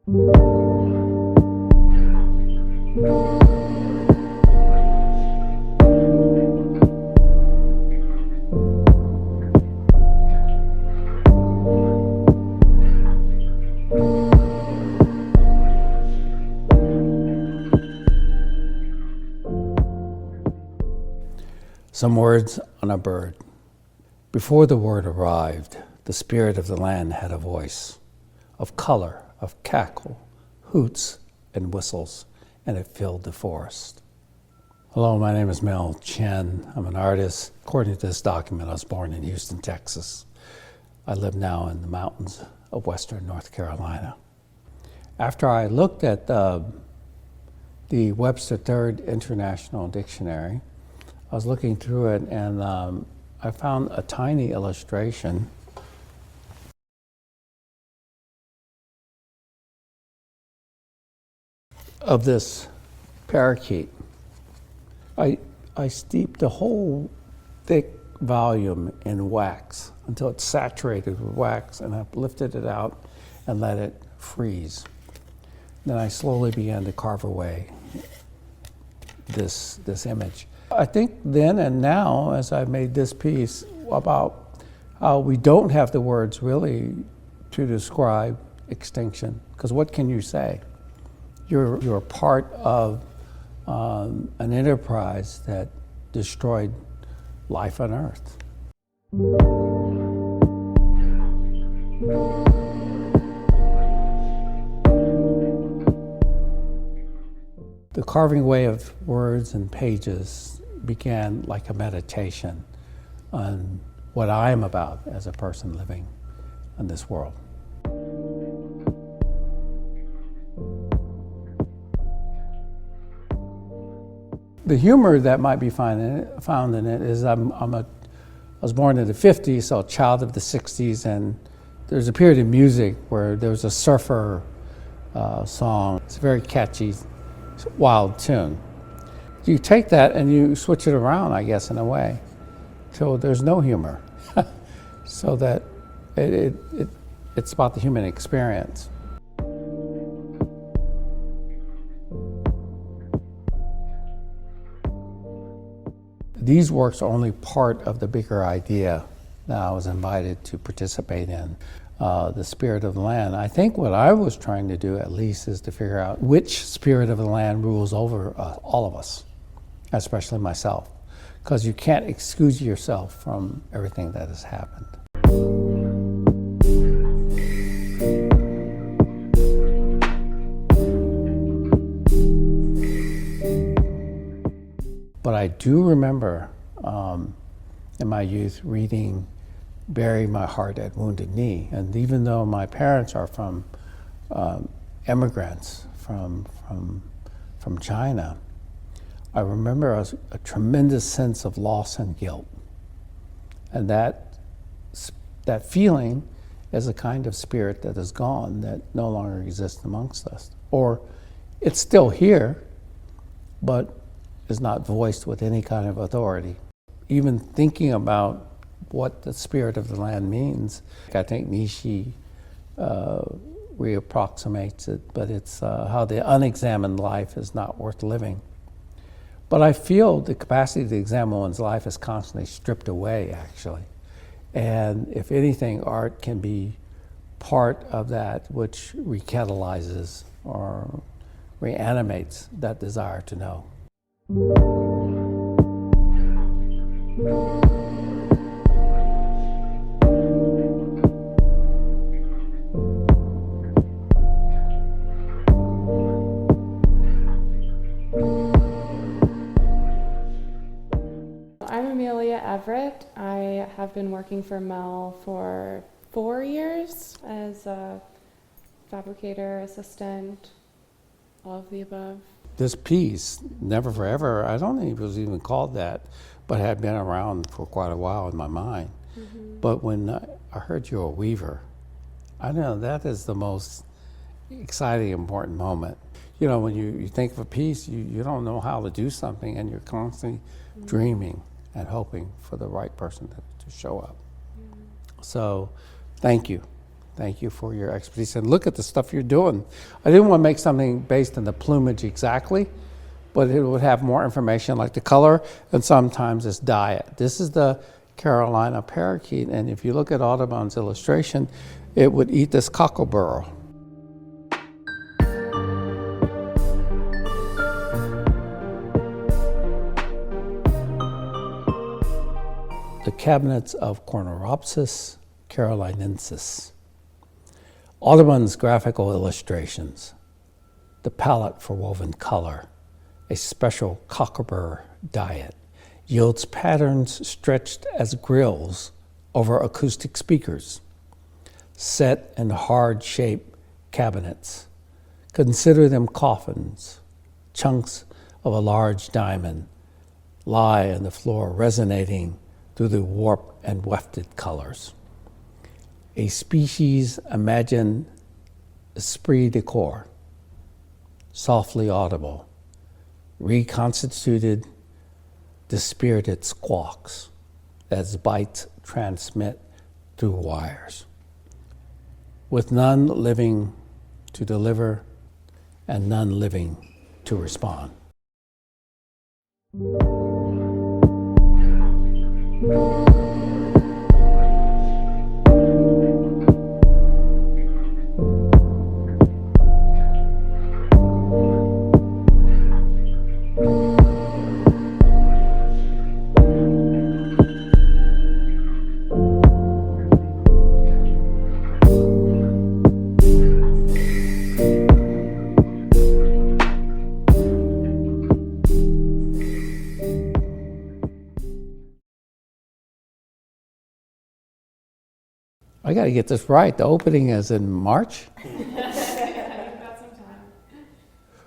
Some words on a bird. Before the word arrived, the spirit of the land had a voice, of color, of cackle, hoots, and whistles, and it filled the forest. Hello, my name is Mel Chen. I'm an artist. According to this document, I was born in Houston, Texas. I live now in the mountains of western North Carolina. After I looked at the Webster Third International Dictionary, I was looking through it and I found a tiny illustration of this parakeet. I steeped the whole thick volume in wax until it's saturated with wax, and I lifted it out and let it freeze. Then I slowly began to carve away this image. I think then and now, as I've made this piece, about how we don't have the words really to describe extinction, because what can you say? You're a part of an enterprise that destroyed life on Earth. The carving away of words and pages began like a meditation on what I am about as a person living in this world. The humor that might be found in it is I was born in the 50s, so a child of the 60s, and there's a period in music where there was a surfer song. It's a very catchy, wild tune. You take that and you switch it around, I guess, in a way, so there's no humor, so that it's about the human experience. These works are only part of the bigger idea that I was invited to participate in, the spirit of the land. I think what I was trying to do, at least, is to figure out which spirit of the land rules over all of us, especially myself, because you can't excuse yourself from everything that has happened. But I do remember in my youth reading Bury My Heart at Wounded Knee. And even though my parents are from immigrants from China, I remember a tremendous sense of loss and guilt. And that feeling is a kind of spirit that is gone, that no longer exists amongst us. Or it's still here, but is not voiced with any kind of authority. Even thinking about what the spirit of the land means, I think Nietzsche reapproximates it, but it's how the unexamined life is not worth living. But I feel the capacity to examine one's life is constantly stripped away, actually. And if anything, art can be part of that which recatalyzes or reanimates that desire to know. I'm Amelia Everett. I have been working for Mel for 4 years as a fabricator, assistant, all of the above. This piece, Never Forever, I don't think it was even called that, but had been around for quite a while in my mind. Mm-hmm. But when I heard you're a weaver, I don't know, that is the most exciting, important moment. You know, when you think of a piece, you don't know how to do something, and you're constantly dreaming and hoping for the right person to show up. So, thank you. Thank you for your expertise. And look at the stuff you're doing. I didn't want to make something based on the plumage exactly, but it would have more information like the color and sometimes its diet. This is the Carolina parakeet, and if you look at Audubon's illustration, it would eat this cocklebur. The cabinets of Cornuropsis carolinensis. Audubon's graphical illustrations, the palette for woven color, a special cocklebur diet, yields patterns stretched as grills over acoustic speakers, set in hard-shaped cabinets. Consider them coffins. Chunks of a large diamond lie on the floor, resonating through the warped and wefted colors. A species imagined esprit de corps, softly audible, reconstituted dispirited squawks as bites transmit through wires, with none living to deliver and none living to respond. I got to get this right. The opening is in March?